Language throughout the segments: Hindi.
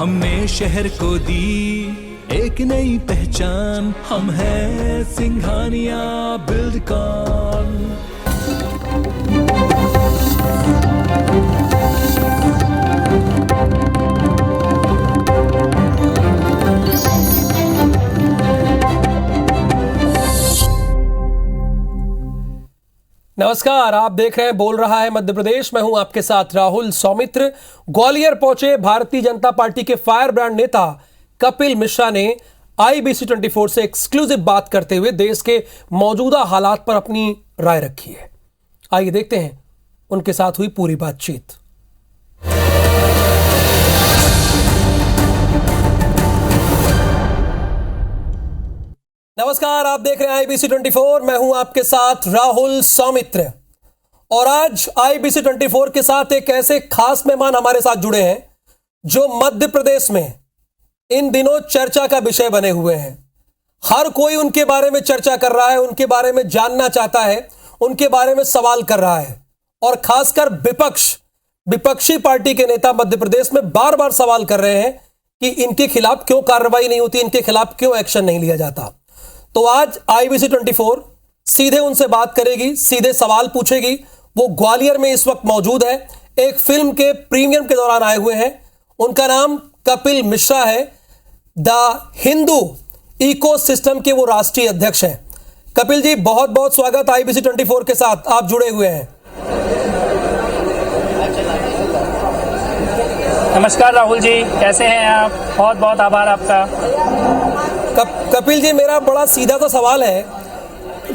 हमने शहर को दी एक नई पहचान, हम हैं सिंघानिया बिल्डकॉन। नमस्कार, आप देख रहे हैं बोल रहा है मध्य प्रदेश। मैं हूं आपके साथ राहुल सौमित्र। ग्वालियर पहुंचे भारतीय जनता पार्टी के फायर ब्रांड नेता कपिल मिश्रा ने IBC 24 से एक्सक्लूसिव बात करते हुए देश के मौजूदा हालात पर अपनी राय रखी है। आइए देखते हैं उनके साथ हुई पूरी बातचीत। नमस्कार, आप देख रहे हैं IBC 24। मैं हूं आपके साथ राहुल सौमित्र और आज IBC 24 के साथ एक ऐसे खास मेहमान हमारे साथ जुड़े हैं जो मध्य प्रदेश में इन दिनों चर्चा का विषय बने हुए हैं। हर कोई उनके बारे में चर्चा कर रहा है, उनके बारे में जानना चाहता है, उनके बारे में सवाल कर रहा है और खासकर विपक्षी पार्टी के नेता मध्य प्रदेश में बार बार सवाल कर रहे हैं कि इनके खिलाफ क्यों कार्रवाई नहीं होती, इनके खिलाफ क्यों एक्शन नहीं लिया जाता। तो आज IBC 24 सीधे उनसे बात करेगी, सीधे सवाल पूछेगी। वो ग्वालियर में इस वक्त मौजूद है, एक फिल्म के प्रीमियम के दौरान आए हुए हैं। उनका नाम कपिल मिश्रा है। द हिंदू इकोसिस्टम के वो राष्ट्रीय अध्यक्ष हैं। कपिल जी, बहुत बहुत स्वागत IBC 24 के साथ, आप जुड़े हुए हैं। नमस्कार राहुल जी, कैसे हैं आप? बहुत बहुत आभार आपका। कपिल जी, मेरा बड़ा सीधा सा सवाल है।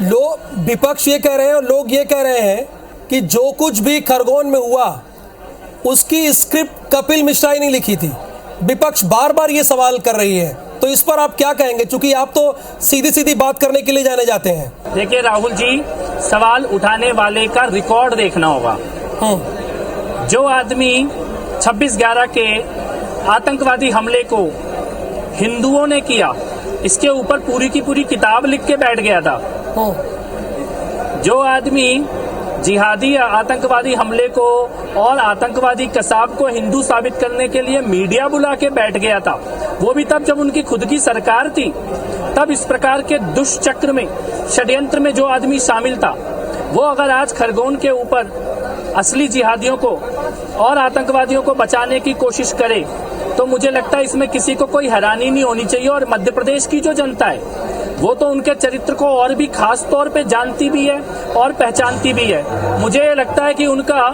लोग विपक्ष ये कह रहे हैं और लोग ये कह रहे हैं कि जो कुछ भी खरगोन में हुआ उसकी स्क्रिप्ट कपिल मिश्रा ही नहीं लिखी थी। विपक्ष बार बार ये सवाल कर रही है, तो इस पर आप क्या कहेंगे? चूंकि आप तो सीधी सीधी बात करने के लिए जाने जाते हैं। देखिए राहुल जी, सवाल उठाने वाले का रिकॉर्ड देखना होगा। जो आदमी 26/11 के आतंकवादी हमले को हिंदुओं ने किया, इसके ऊपर पूरी की पूरी किताब लिख के बैठ गया था। जो आदमी जिहादी आतंकवादी हमले को और आतंकवादी कसाब को हिंदू साबित करने के लिए मीडिया बुला के बैठ गया था, वो भी तब जब उनकी खुद की सरकार थी। तब इस प्रकार के दुष्चक्र में, षड्यंत्र में जो आदमी शामिल था, वो अगर आज खरगोन के ऊपर असली जिहादियों को और आतंकवादियों को बचाने की कोशिश करे, तो मुझे लगता है इसमें किसी को कोई हैरानी नहीं होनी चाहिए। और मध्य प्रदेश की जो जनता है वो तो उनके चरित्र को और भी खास तौर पे जानती भी है और पहचानती भी है। मुझे लगता है कि उनका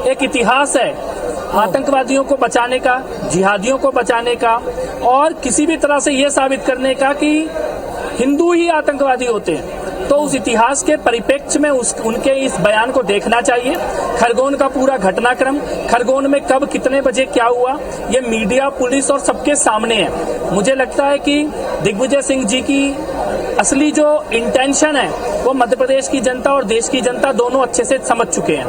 एक इतिहास है आतंकवादियों को बचाने का, जिहादियों को बचाने का और किसी भी तरह से ये साबित करने का कि हिंदू ही आतंकवादी होते हैं। तो उस इतिहास के परिप्रेक्ष्य में उनके इस बयान को देखना चाहिए। खरगोन का पूरा घटनाक्रम, खरगोन में कब कितने बजे क्या हुआ, ये मीडिया, पुलिस और सबके सामने है। मुझे लगता है कि दिग्विजय सिंह जी की असली जो इंटेंशन है वो मध्य प्रदेश की जनता और देश की जनता दोनों अच्छे से समझ चुके हैं।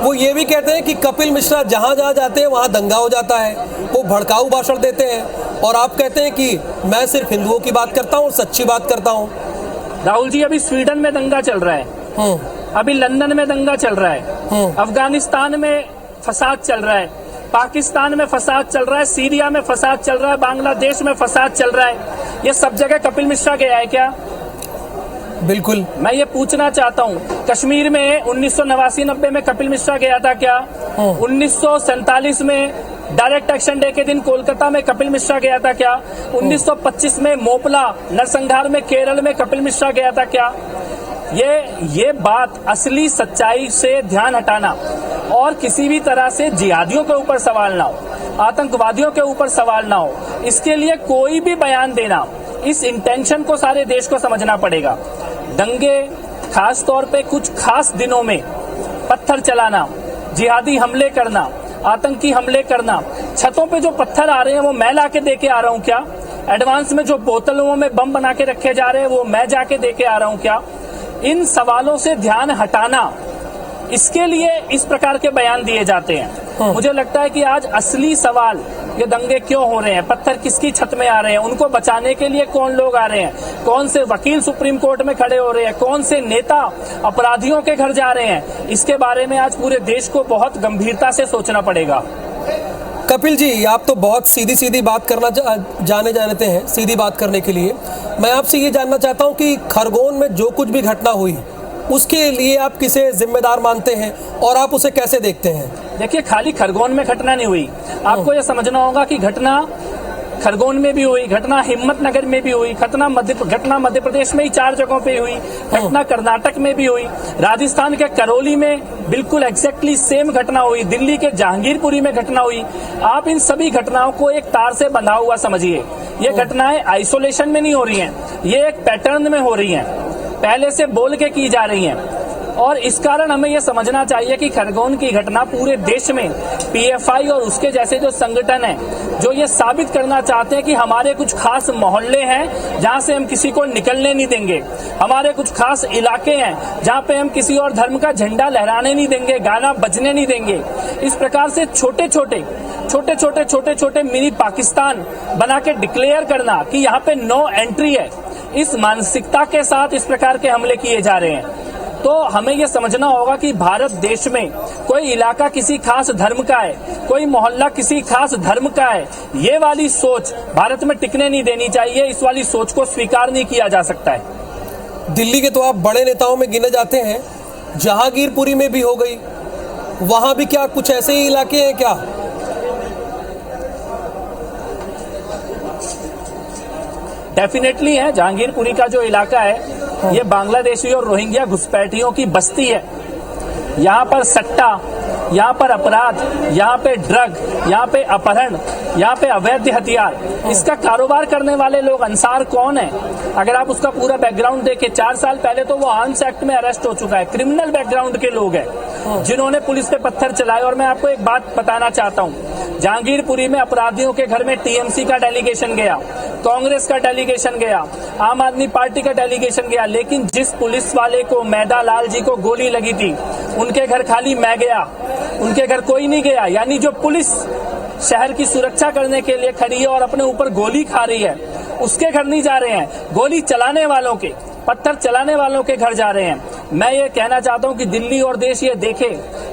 वो ये भी कहते हैं कि कपिल मिश्रा जहां जहां जाते हैं वहां दंगा हो जाता है, वो भड़काऊ भाषण देते हैं, और आप कहते हैं कि मैं सिर्फ हिंदुओं की बात करता हूं और सच्ची बात करता हूं। राहुल जी, अभी स्वीडन में दंगा चल रहा है, अभी लंदन में दंगा चल रहा है, अफगानिस्तान में फसाद चल रहा है, पाकिस्तान में फसाद चल रहा है, सीरिया में फसाद चल रहा है, बांग्लादेश में फसाद चल रहा है। ये सब जगह कपिल मिश्रा गया है क्या? बिल्कुल। मैं ये पूछना चाहता हूँ, कश्मीर में 1989-90 में कपिल मिश्रा गया था क्या? 1947 में डायरेक्ट एक्शन डे के दिन कोलकाता में कपिल मिश्रा गया था क्या? 1925 में मोपला नरसंहार में केरल में कपिल मिश्रा गया था क्या? ये बात असली सच्चाई से ध्यान हटाना और किसी भी तरह से जिहादियों के ऊपर सवाल ना हो, आतंकवादियों के ऊपर सवाल ना हो, इसके लिए कोई भी बयान देना, इस इंटेंशन को सारे देश को समझना पड़ेगा। दंगे, खास तौर पे कुछ खास दिनों में पत्थर चलाना, जिहादी हमले करना, आतंकी हमले करना, छतों पे जो पत्थर आ रहे हैं वो मैं लाके दे के आ रहा हूँ क्या? एडवांस में जो बोतलों में बम बना के रखे जा रहे हैं वो मैं जाके दे के आ रहा हूँ क्या? इन सवालों से ध्यान हटाना, इसके लिए इस प्रकार के बयान दिए जाते हैं। मुझे लगता है कि आज असली सवाल, ये दंगे क्यों हो रहे हैं, पत्थर किसकी छत में आ रहे हैं, उनको बचाने के लिए कौन लोग आ रहे हैं, कौन से वकील सुप्रीम कोर्ट में खड़े हो रहे हैं, कौन से नेता अपराधियों के घर जा रहे हैं, इसके बारे में आज पूरे देश को बहुत गंभीरता से सोचना पड़ेगा। कपिल जी, आप तो बहुत सीधी सीधी बात करना जानते हैं, सीधी बात करने के लिए मैं आपसे ये जानना चाहता हूँ कि खरगोन में जो कुछ भी घटना हुई उसके लिए आप किसे जिम्मेदार मानते हैं और आप उसे कैसे देखते हैं? देखिए, खाली खरगोन में घटना नहीं हुई, आपको यह समझना होगा कि घटना खरगोन में भी हुई, घटना हिम्मतनगर में भी हुई, घटना मध्य प्रदेश में ही 4 जगहों पे हुई, घटना कर्नाटक में भी हुई, राजस्थान के करौली में बिल्कुल एग्जैक्टली सेम घटना हुई, दिल्ली के जहांगीरपुरी में घटना हुई। आप इन सभी घटनाओं को एक तार से बंधा हुआ समझिए। ये घटनाएं आइसोलेशन में नहीं हो रही हैं, ये एक पैटर्न में हो रही हैं, पहले से बोल के की जा रही हैं। और इस कारण हमें यह समझना चाहिए कि खरगोन की घटना पूरे देश में पीएफआई और उसके जैसे जो संगठन हैं, जो ये साबित करना चाहते हैं कि हमारे कुछ खास मोहल्ले हैं जहां से हम किसी को निकलने नहीं देंगे, हमारे कुछ खास इलाके हैं जहां पे हम किसी और धर्म का झंडा लहराने नहीं देंगे, गाना बजने नहीं देंगे। इस प्रकार से छोटे छोटे मिनी पाकिस्तान बना के डिक्लेयर करना कि यहाँ पे नो एंट्री है, इस मानसिकता के साथ इस प्रकार के हमले किए जा रहे हैं। तो हमें यह समझना होगा कि भारत देश में कोई इलाका किसी खास धर्म का है, कोई मोहल्ला किसी खास धर्म का है, ये वाली सोच भारत में टिकने नहीं देनी चाहिए। इस वाली सोच को स्वीकार नहीं किया जा सकता है। दिल्ली के तो आप बड़े नेताओं में गिने जाते हैं, जहांगीरपुरी में भी हो गई, वहां भी क्या कुछ ऐसे ही इलाके हैं क्या? डेफिनेटली है। जहांगीरपुरी का जो इलाका है ये बांग्लादेशी और रोहिंग्या घुसपैठियों की बस्ती है। यहाँ पर सट्टा, यहाँ पर अपराध, यहाँ पे ड्रग, यहाँ पे अपहरण, यहाँ पे अवैध हथियार, इसका कारोबार करने वाले लोग अंसार कौन है? अगर आप उसका पूरा बैकग्राउंड देखें, 4 साल पहले तो वो आर्म्स एक्ट में अरेस्ट हो चुका है। क्रिमिनल बैकग्राउंड के लोग हैं जिन्होंने पुलिस पे पत्थर चलाए। और मैं आपको एक बात बताना चाहता हूँ, जहांगीरपुरी में अपराधियों के घर में टीएमसी का डेलीगेशन गया, कांग्रेस का डेलीगेशन गया, आम आदमी पार्टी का डेलीगेशन गया, लेकिन जिस पुलिस वाले को मैदा लाल जी को गोली लगी थी उनके घर खाली मैं गया, उनके घर कोई नहीं गया। यानी जो पुलिस शहर की सुरक्षा करने के लिए खड़ी है और अपने ऊपर गोली खा रही है, उसके घर नहीं जा रहे हैं, गोली चलाने वालों के, पत्थर चलाने वालों के घर जा रहे हैं। मैं ये कहना चाहता हूं कि दिल्ली और देश ये देखे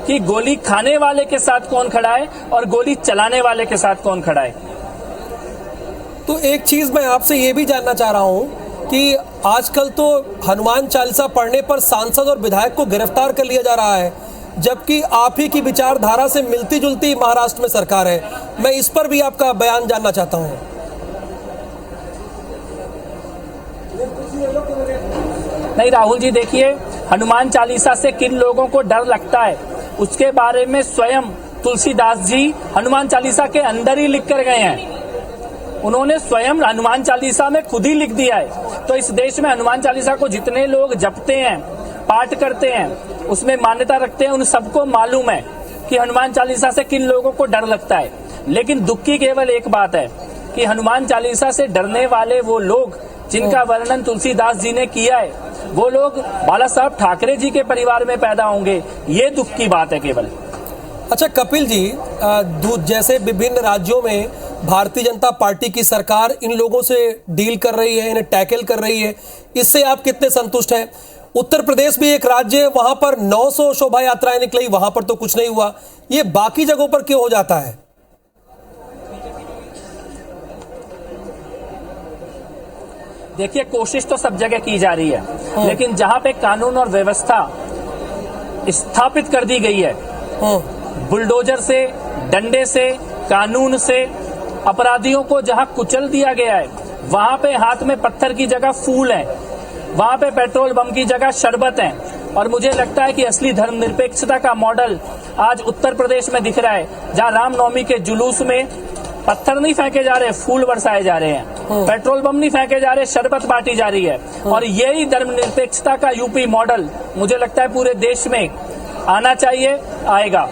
कि गोली खाने वाले के साथ कौन खड़ा है और गोली चलाने वाले के साथ कौन खड़ा है। तो एक चीज मैं आपसे ये भी जानना चाह रहा हूं कि आजकल तो हनुमान चालीसा पढ़ने पर सांसद और विधायक को गिरफ्तार कर लिया जा रहा है, जबकि आप ही की विचारधारा से मिलती जुलती महाराष्ट्र में सरकार है। मैं इस पर भी आपका बयान जानना चाहता हूं। नहीं राहुल जी, देखिए, हनुमान चालीसा से किन लोगों को डर लगता है उसके बारे में स्वयं तुलसीदास जी हनुमान चालीसा के अंदर ही लिख कर गए हैं। उन्होंने स्वयं हनुमान चालीसा में खुद ही लिख दिया है। तो इस देश में हनुमान चालीसा को जितने लोग जपते हैं, पाठ करते हैं, उसमें मान्यता रखते हैं, उन सबको मालूम है कि हनुमान चालीसा से किन लोगों को डर लगता है। लेकिन दुख की केवल एक बात है कि हनुमान चालीसा से डरने वाले वो लोग जिनका वर्णन तुलसीदास जी ने किया है, वो लोग बाला साहब ठाकरे जी के परिवार में पैदा होंगे। ये दुख की बात है केवल। अच्छा कपिल जी, जैसे विभिन्न राज्यों में भारतीय जनता पार्टी की सरकार इन लोगों से डील कर रही है, इन्हें टैकल कर रही है, इससे आप कितने संतुष्ट हैं? उत्तर प्रदेश भी एक राज्य है, वहां पर 900 शोभा यात्राएं निकली, वहां पर तो कुछ नहीं हुआ। ये बाकी जगहों पर क्यों हो जाता है? देखिए, कोशिश तो सब जगह की जा रही है, लेकिन जहां पे कानून और व्यवस्था स्थापित कर दी गई है, बुलडोजर से, डंडे से, कानून से अपराधियों को जहां कुचल दिया गया है, वहां पे हाथ में पत्थर की जगह फूल है, वहां पे पेट्रोल बम की जगह शरबत है। और मुझे लगता है कि असली धर्मनिरपेक्षता का मॉडल आज उत्तर प्रदेश में दिख रहा है, जहां रामनवमी के जुलूस में पत्थर नहीं फेंके जा रहे, फूल बरसाए जा रहे हैं, पेट्रोल बम नहीं फेंके जा रहे, शरबत बांटी जा रही है। और यही धर्मनिरपेक्षता का यूपी मॉडल मुझे लगता है पूरे देश में आना चाहिए, आएगा।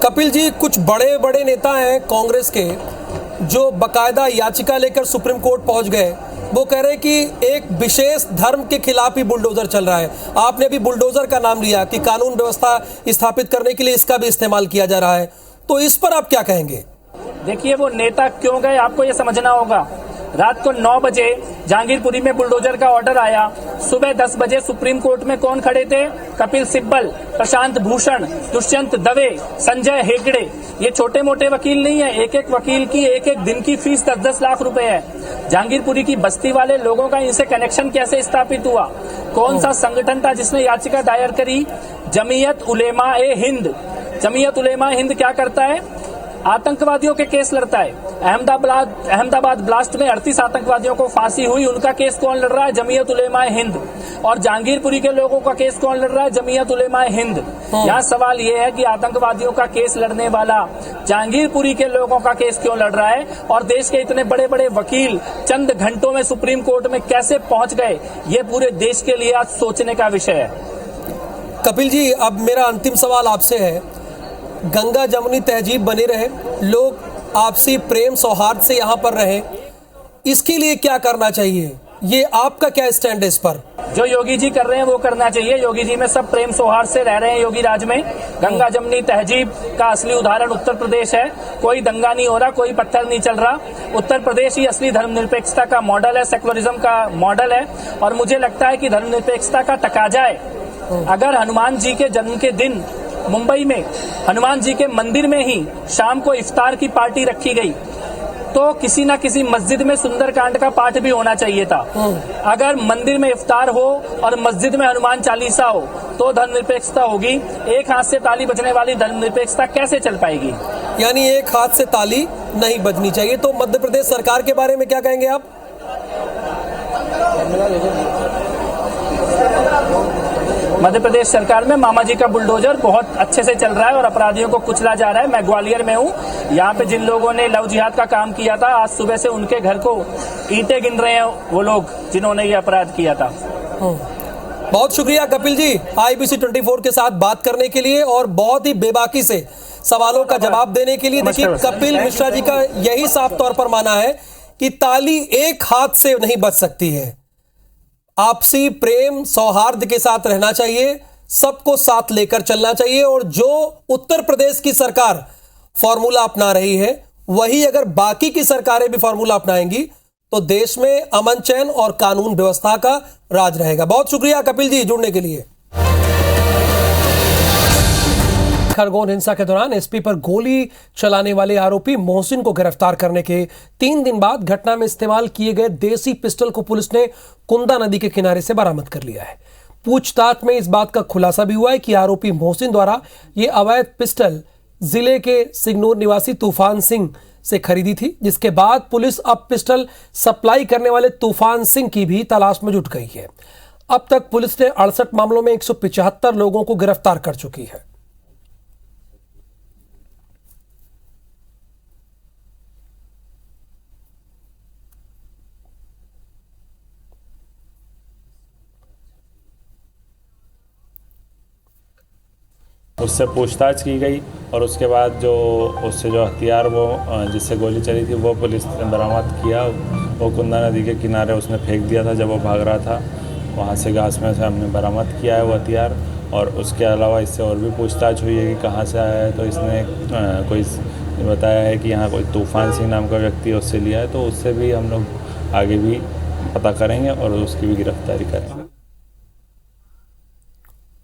कपिल जी, कुछ बड़े बड़े नेता हैं कांग्रेस के जो बकायदा याचिका लेकर सुप्रीम कोर्ट पहुंच गए। वो कह रहे हैं कि एक विशेष धर्म के खिलाफ ही बुलडोजर चल रहा है। आपने अभी बुलडोजर का नाम लिया कि कानून व्यवस्था स्थापित करने के लिए इसका भी इस्तेमाल किया जा रहा है, तो इस पर आप क्या कहेंगे? देखिए, वो नेता क्यों गए आपको ये समझना होगा। रात को 9 बजे जहांगीरपुरी में बुलडोजर का ऑर्डर आया। सुबह 10 बजे सुप्रीम कोर्ट में कौन खड़े थे? कपिल सिब्बल, प्रशांत भूषण, दुष्यंत दवे, संजय हेगड़े। ये छोटे मोटे वकील नहीं है। एक एक वकील की एक एक दिन की फीस 10-10 लाख रुपए है। जहांगीरपुरी की बस्ती वाले लोगों का इनसे कनेक्शन कैसे स्थापित हुआ? कौन सा संगठन था जिसने याचिका दायर करी? जमीयत उलेमा ए हिंद। जमीयत उलेमा हिंद क्या करता है? आतंकवादियों के केस लड़ता है। अहमदाबाद ब्लास्ट में 38 आतंकवादियों को फांसी हुई, उनका केस कौन लड़ रहा है? जमीयत उलेमा हिंद। और जहांगीरपुरी के लोगों का केस कौन लड़ रहा है? जमीयत उलेमा हिंद। यहाँ सवाल ये है कि आतंकवादियों का केस लड़ने वाला जहांगीरपुरी के लोगों का केस क्यों लड़ रहा है, और देश के इतने बड़े बड़े वकील चंद घंटों में सुप्रीम कोर्ट में कैसे पहुंच गए? ये पूरे देश के लिए आज सोचने का विषय है। कपिल जी, अब मेरा अंतिम सवाल आपसे है, गंगा जमुनी तहजीब बनी रहे, लोग आपसी प्रेम सौहार्द से यहाँ पर रहे, इसके लिए क्या करना चाहिए? ये आपका क्या स्टैंड है इस पर? जो योगी जी कर रहे हैं वो करना चाहिए। योगी जी में सब प्रेम सौहार्द से रह रहे हैं। योगी राज में गंगा जमुनी तहजीब का असली उदाहरण उत्तर प्रदेश है। कोई दंगा नहीं हो रहा, कोई पत्थर नहीं चल रहा। उत्तर प्रदेश ही असली धर्मनिरपेक्षता का मॉडल है, सेकुलरिज्म का मॉडल है। और मुझे लगता है कि धर्मनिरपेक्षता का तकाजा है। अगर हनुमान जी के जन्म के दिन मुंबई में हनुमान जी के मंदिर में ही शाम को इफ्तार की पार्टी रखी गई, तो किसी न किसी मस्जिद में सुंदरकांड का पाठ भी होना चाहिए था। अगर मंदिर में इफ्तार हो और मस्जिद में हनुमान चालीसा हो तो धर्मनिरपेक्षता होगी। एक हाथ से ताली बजने वाली धर्मनिरपेक्षता कैसे चल पाएगी? यानी एक हाथ से ताली नहीं बजनी चाहिए। तो मध्य प्रदेश सरकार के बारे में क्या कहेंगे आप? मध्य प्रदेश सरकार में मामा जी का बुलडोजर बहुत अच्छे से चल रहा है और अपराधियों को कुचला जा रहा है। मैं ग्वालियर में हूँ। यहाँ पे जिन लोगों ने लव जिहाद का काम किया था, आज सुबह से उनके घर को ईंटें गिन रहे हैं वो लोग जिन्होंने ये अपराध किया था। बहुत शुक्रिया कपिल जी, IBC 24 के साथ बात करने के लिए और बहुत ही बेबाकी से सवालों का जवाब देने के लिए। देखिए, कपिल मिश्रा जी का यही साफ तौर पर माना है कि ताली एक हाथ से नहीं बज सकती है। आपसी प्रेम सौहार्द के साथ रहना चाहिए, सबको साथ लेकर चलना चाहिए। और जो उत्तर प्रदेश की सरकार फॉर्मूला अपना रही है, वही अगर बाकी की सरकारें भी फॉर्मूला अपनाएंगी तो देश में अमन चैन और कानून व्यवस्था का राज रहेगा। बहुत शुक्रिया कपिल जी जुड़ने के लिए। खरगोन हिंसा के दौरान एसपी पर गोली चलाने वाले आरोपी मोहसिन को गिरफ्तार करने के 3 दिन बाद घटना में इस्तेमाल किए गए देसी पिस्टल को पुलिस ने कुंदा नदी के किनारे से बरामद कर लिया है। पूछताछ में इस बात का खुलासा भी हुआ है कि आरोपी मोहसिन द्वारा यह अवैध पिस्टल जिले के सिगनूर निवासी तूफान सिंह से खरीदी थी, जिसके बाद पुलिस अब पिस्टल सप्लाई करने वाले तूफान सिंह की भी तलाश में जुट गई है। अब तक पुलिस ने 68 मामलों में 175 लोगों को गिरफ्तार कर चुकी है। उससे पूछताछ की गई और उसके बाद उससे जो हथियार वो जिससे गोली चली थी वो पुलिस ने बरामद किया। वो कुंदा नदी के किनारे उसने फेंक दिया था जब वो भाग रहा था। वहाँ से घास में से हमने बरामद किया है वो हथियार। और उसके अलावा इससे और भी पूछताछ हुई है कि कहाँ से आया है। तो इसने कोई बताया है कि यहाँ कोई तूफान सिंह नाम का व्यक्ति है, उससे लिया है। तो उससे भी हम लोग आगे भी पता करेंगे और उसकी भी गिरफ्तारी करेंगे।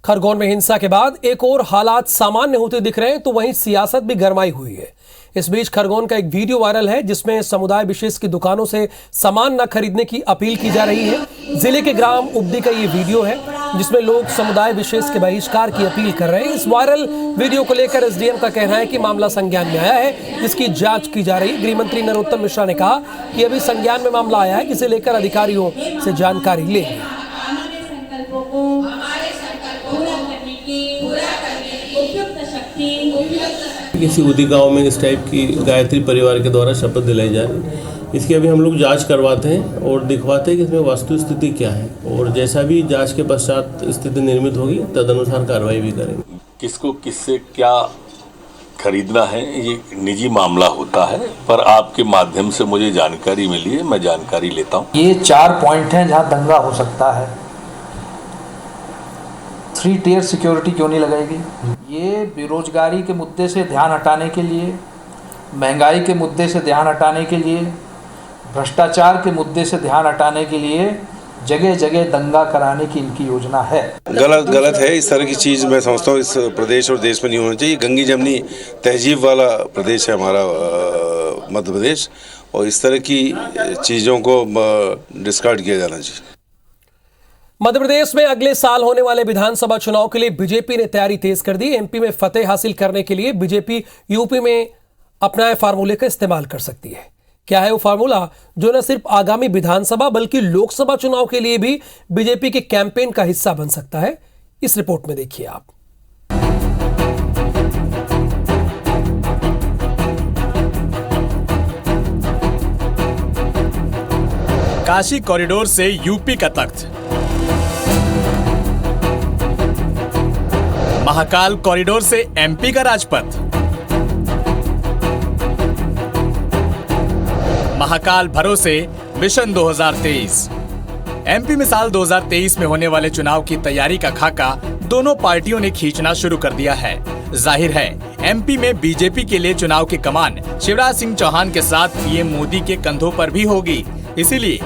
खरगोन में हिंसा के बाद एक और हालात सामान्य होते दिख रहे हैं, तो वहीं सियासत भी गरमाई हुई है। इस बीच खरगोन का एक वीडियो वायरल है जिसमें समुदाय विशेष की दुकानों से सामान न खरीदने की अपील की जा रही है। जिले के ग्राम उब्दी का ये वीडियो है जिसमें लोग समुदाय विशेष के बहिष्कार की अपील कर रहे हैं। इस वायरल वीडियो को लेकर एसडीएम का कहना है कि मामला संज्ञान में आया है, जिसकी जांच की जा रही है। गृह मंत्री नरोत्तम मिश्रा ने कहा कि अभी संज्ञान में मामला आया है, जिसे लेकर अधिकारियों से जानकारी लेंगे। किसी उदी गांव में इस टाइप की गायत्री परिवार के द्वारा शपथ दिलाई जा रही है। इसकी अभी हम लोग जांच करवाते हैं और दिखवाते हैं कि इसमें वास्तु स्थिति क्या है, और जैसा भी जांच के पश्चात स्थिति निर्मित होगी तदनुसार कार्रवाई भी करेंगे। किसको किससे क्या खरीदना है ये निजी मामला होता है, पर आपके माध्यम से मुझे जानकारी मिली है, मैं जानकारी लेता हूँ। ये 4 पॉइंट हैं जहाँ दंगा हो सकता है। 3 टियर सिक्योरिटी क्यों नहीं लगाएगी? ये बेरोजगारी के मुद्दे से ध्यान हटाने के लिए, महंगाई के मुद्दे से ध्यान हटाने के लिए, भ्रष्टाचार के मुद्दे से ध्यान हटाने के लिए जगह जगह दंगा कराने की इनकी योजना है। गलत है। इस तरह की चीज़ मैं समझता हूँ इस प्रदेश और देश में नहीं होना चाहिए। गंगी जमनी तहजीब वाला प्रदेश है हमारा मध्य प्रदेश, और इस तरह की चीज़ों को डिस्कार्ड किया जाना चाहिए। मध्य प्रदेश में अगले साल होने वाले विधानसभा चुनाव के लिए बीजेपी ने तैयारी तेज कर दी। एमपी में फतेह हासिल करने के लिए बीजेपी यूपी में अपनाए फार्मूले का इस्तेमाल कर सकती है। क्या है वो फार्मूला जो न सिर्फ आगामी विधानसभा बल्कि लोकसभा चुनाव के लिए भी बीजेपी के कैंपेन का हिस्सा बन सकता है? इस रिपोर्ट में देखिए आप। काशी कॉरिडोर से यूपी का तख्त, महाकाल कॉरिडोर से एमपी का राजपथ, महाकाल भरोसे मिशन 2023। एमपी में साल 2023 में होने वाले चुनाव की तैयारी का खाका दोनों पार्टियों ने खींचना शुरू कर दिया है। जाहिर है एमपी में बीजेपी के लिए चुनाव की कमान शिवराज सिंह चौहान के साथ पीएम मोदी के कंधों पर भी होगी। इसीलिए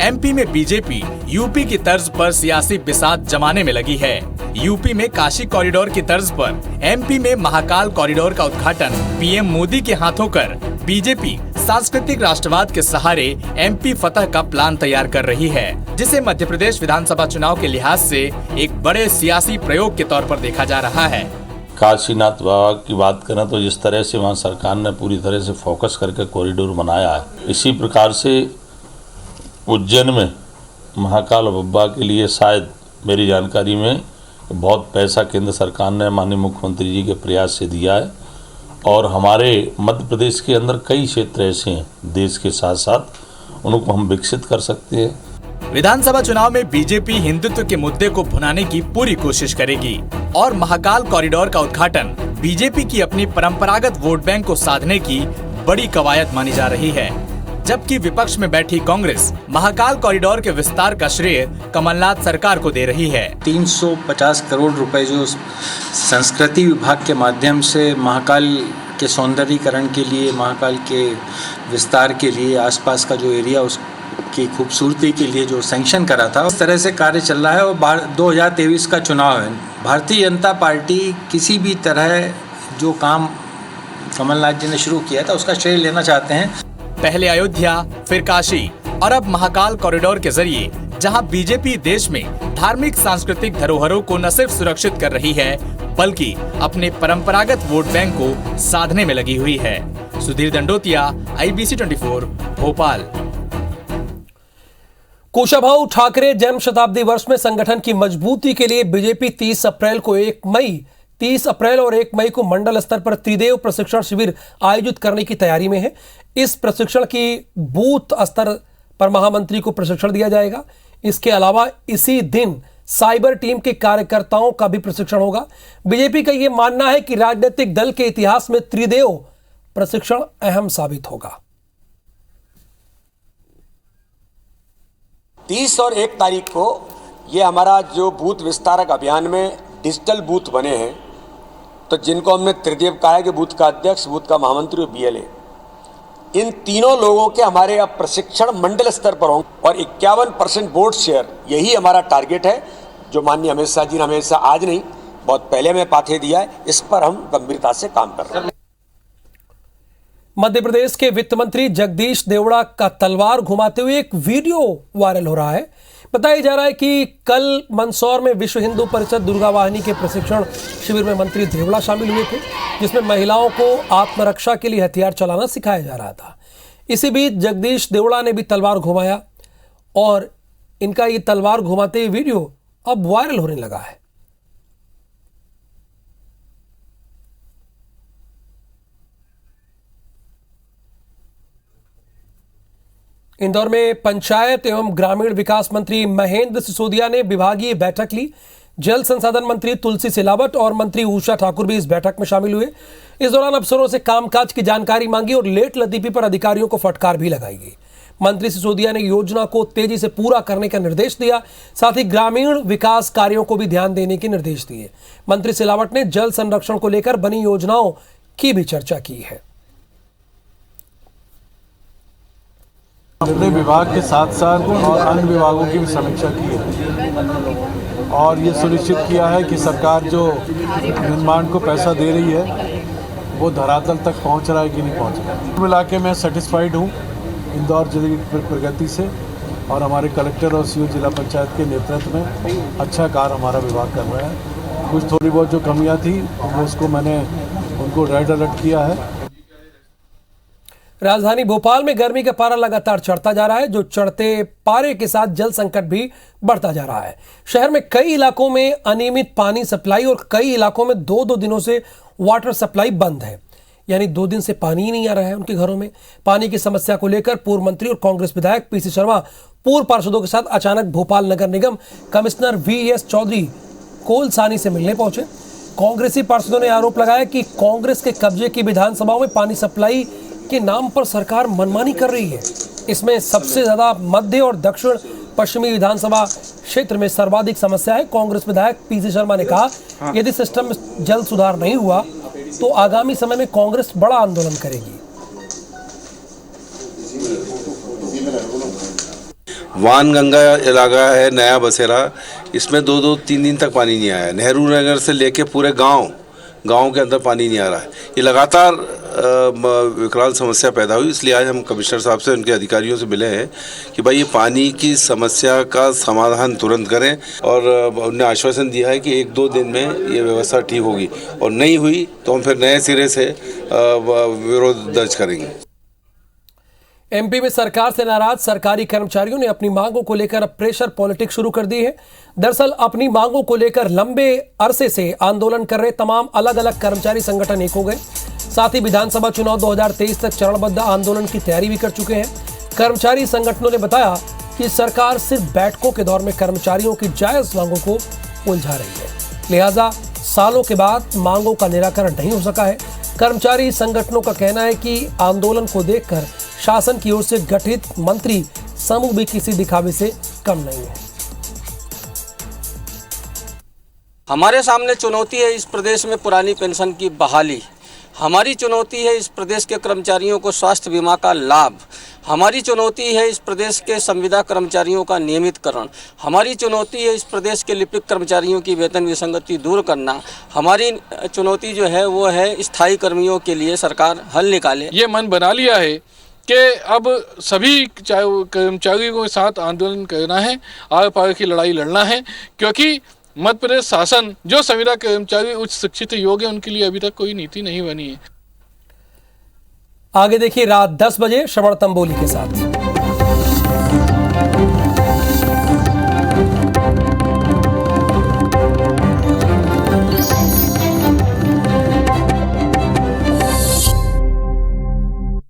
एमपी में बीजेपी यूपी की तर्ज पर सियासी बिसात जमाने में लगी है। यूपी में काशी कॉरिडोर की तर्ज पर एमपी में महाकाल कॉरिडोर का उद्घाटन पीएम मोदी के हाथों कर बीजेपी सांस्कृतिक राष्ट्रवाद के सहारे एमपी फतह का प्लान तैयार कर रही है, जिसे मध्य प्रदेश विधानसभा चुनाव के लिहाज से एक बड़े सियासी प्रयोग के तौर पर देखा जा रहा है। काशीनाथ बाबा की बात करें तो जिस तरह से वहाँ सरकार ने पूरी तरह से फोकस करके कॉरिडोर बनाया है, इसी प्रकार से उज्जैन में महाकाल बाबा के लिए शायद मेरी जानकारी में बहुत पैसा केंद्र सरकार ने माननीय मुख्यमंत्री जी के प्रयास से दिया है, और हमारे मध्य प्रदेश के अंदर कई क्षेत्र ऐसे हैं देश के साथ साथ उनको हम विकसित कर सकते हैं। विधानसभा चुनाव में बीजेपी हिंदुत्व के मुद्दे को भुनाने की पूरी कोशिश करेगी और महाकाल कॉरिडोर का उद्घाटन बीजेपी की अपनी परंपरागत वोट बैंक को साधने की बड़ी कवायद मानी जा रही है। जबकि विपक्ष में बैठी कांग्रेस महाकाल कॉरिडोर के विस्तार का श्रेय कमलनाथ सरकार को दे रही है। 350 करोड़ रुपए जो संस्कृति विभाग के माध्यम से महाकाल के सौंदर्यीकरण के लिए, महाकाल के विस्तार के लिए, आसपास का जो एरिया उसकी खूबसूरती के लिए जो सैंक्शन करा था, उस तरह से कार्य चल रहा है। और 2023 का चुनाव है, भारतीय जनता पार्टी किसी भी तरह जो काम कमलनाथ जी ने शुरू किया था उसका श्रेय लेना चाहते हैं। पहले अयोध्या, फिर काशी और अब महाकाल कॉरिडोर के जरिए जहां बीजेपी देश में धार्मिक सांस्कृतिक धरोहरों को न सिर्फ सुरक्षित कर रही है बल्कि अपने परंपरागत वोट बैंक को साधने में लगी हुई है। सुधीर दंडोतिया, IBC 24, भोपाल। कुशाभाऊ ठाकरे जन्म शताब्दी वर्ष में संगठन की मजबूती के लिए बीजेपी 30 अप्रैल और 1 मई को मंडल स्तर पर त्रिदेव प्रशिक्षण शिविर आयोजित करने की तैयारी में है। इस प्रशिक्षण की बूथ स्तर पर महामंत्री को प्रशिक्षण दिया जाएगा। इसके अलावा इसी दिन साइबर टीम के कार्यकर्ताओं का भी प्रशिक्षण होगा। बीजेपी का यह मानना है कि राजनीतिक दल के इतिहास में त्रिदेव प्रशिक्षण अहम साबित होगा। 30 और 1 तारीख को ये हमारा जो बूथ विस्तारक अभियान में डिजिटल बूथ बने हैं, तो जिनको हमने त्रिदेव कहा है कि बूथ का अध्यक्ष, बूथ का महामंत्री और BLA, इन तीनों लोगों के हमारे अब प्रशिक्षण मंडल स्तर पर होंगे और 51% बोर्ड शेयर, यही हमारा टारगेट है जो माननीय अमित शाह जी ने हमेशा आज नहीं बहुत पहले में पाथे दिया है। इस पर हम गंभीरता से काम कर रहे हैं। मध्य प्रदेश के वित्त मंत्री जगदीश देवड़ा का तलवार घुमाते हुए एक वीडियो वायरल हो रहा है। बताया जा रहा है कि कल मंदसौर में विश्व हिंदू परिषद दुर्गा वाहिनी के प्रशिक्षण शिविर में मंत्री देवड़ा शामिल हुए थे, जिसमें महिलाओं को आत्मरक्षा के लिए हथियार चलाना सिखाया जा रहा था। इसी बीच जगदीश देवड़ा ने भी तलवार घुमाया और इनका ये तलवार घुमाते हुए वीडियो अब वायरल होने लगा है। इंदौर में पंचायत एवं ग्रामीण विकास मंत्री महेंद्र सिसोदिया ने विभागीय बैठक ली। जल संसाधन मंत्री तुलसी सिलावट और मंत्री उषा ठाकुर भी इस बैठक में शामिल हुए। इस दौरान अफसरों से कामकाज की जानकारी मांगी और लेट लतीफी पर अधिकारियों को फटकार भी लगाई गई। मंत्री सिसोदिया ने योजना को तेजी से पूरा करने का निर्देश दिया, साथ ही ग्रामीण विकास कार्यों को भी ध्यान देने के निर्देश दिए। मंत्री सिलावट ने जल संरक्षण को लेकर बनी योजनाओं की भी चर्चा की है। अपने विभाग के साथ साथ और अन्य विभागों की भी समीक्षा की है और ये सुनिश्चित किया है कि सरकार जो निर्माण को पैसा दे रही है वो धरातल तक पहुंच रहा है कि नहीं पहुंच रहा है। मिला के मैं सेटिस्फाइड हूँ इंदौर जिले की प्रगति से और हमारे कलेक्टर और सीओ जिला पंचायत के नेतृत्व में अच्छा कार्य हमारा विभाग कर रहा है। कुछ थोड़ी बहुत जो कमियाँ थी वो उसको मैंने उनको रेड अलर्ट किया है। राजधानी भोपाल में गर्मी का पारा लगातार चढ़ता जा रहा है, जो चढ़ते पारे के साथ जल संकट भी बढ़ता जा रहा है। शहर में कई इलाकों में अनियमित पानी सप्लाई और कई इलाकों में 2-2 दिनों से वाटर सप्लाई बंद है, यानी 2 दिन से पानी ही नहीं आ रहा है उनके घरों में। पानी की समस्या को लेकर पूर्व मंत्री और कांग्रेस विधायक पीसी शर्मा पूर्व पार्षदों के साथ अचानक भोपाल नगर निगम कमिश्नर वीएस चौधरी कोलसानी से मिलने पहुंचे। कांग्रेसी पार्षदों ने आरोप लगाया कि कांग्रेस के कब्जे की विधानसभाओं में पानी सप्लाई के नाम पर सरकार मनमानी कर रही है। इसमें सबसे ज्यादा मध्य और दक्षिण पश्चिमी विधानसभा क्षेत्र में सर्वाधिक समस्या है। कांग्रेस विधायक पीसी शर्मा ने कहा, यदि सिस्टम में जल्द सुधार नहीं हुआ तो आगामी समय में कांग्रेस बड़ा आंदोलन करेगी। वानगंगा इलाका है नया बसेरा, इसमें 2-3 दिन तक पानी नहीं आया। नेहरू नगर से लेके पूरे गांव के अंदर पानी नहीं आ रहा है। ये लगातार विकराल समस्या पैदा हुई, इसलिए आज हम कमिश्नर साहब से उनके अधिकारियों से मिले हैं कि भाई ये पानी की समस्या का समाधान तुरंत करें और उन्होंने आश्वासन दिया है कि 1-2 दिन में ये व्यवस्था ठीक होगी और नहीं हुई तो हम फिर नए सिरे से विरोध दर्ज करेंगे। एमपी में सरकार से नाराज सरकारी कर्मचारियों ने अपनी मांगों को लेकर अब प्रेशर पॉलिटिक्स शुरू कर दी है। दरअसल अपनी मांगों को लेकर लंबे अरसे से आंदोलन कर रहे तमाम अलग अलग कर्मचारी संगठन एक हो गए। साथ ही विधानसभा चुनाव 2023 तक चरणबद्ध आंदोलन की तैयारी भी कर चुके हैं। कर्मचारी संगठनों ने बताया कि सरकार सिर्फ बैठकों के दौर में कर्मचारियों की जायज मांगों को उलझा रही है, लिहाजा सालों के बाद मांगों का निराकरण नहीं हो सका है। कर्मचारी संगठनों का कहना है कि आंदोलन को देखकर शासन की ओर से गठित मंत्री समूह भी किसी दिखावे से कम नहीं है। हमारे सामने चुनौती है इस प्रदेश में पुरानी पेंशन की बहाली, हमारी चुनौती है इस प्रदेश के कर्मचारियों को स्वास्थ्य बीमा का लाभ, हमारी चुनौती है इस प्रदेश के संविदा कर्मचारियों का नियमितकरण, हमारी चुनौती है इस प्रदेश के लिपिक कर्मचारियों की वेतन विसंगति दूर करना, हमारी चुनौती जो है वो है स्थायी कर्मियों के लिए सरकार हल निकाले। ये मन बना लिया है कि अब सभी कर्मचारियों के साथ आंदोलन करना है, आर पार की लड़ाई लड़ना है, क्योंकि मध्य प्रदेश शासन जो संविदा कर्मचारी उच्च शिक्षित योग्य उनके लिए अभी तक कोई नीति नहीं बनी है। आगे देखिए रात 10 बजे श्रवण तंबोली के साथ।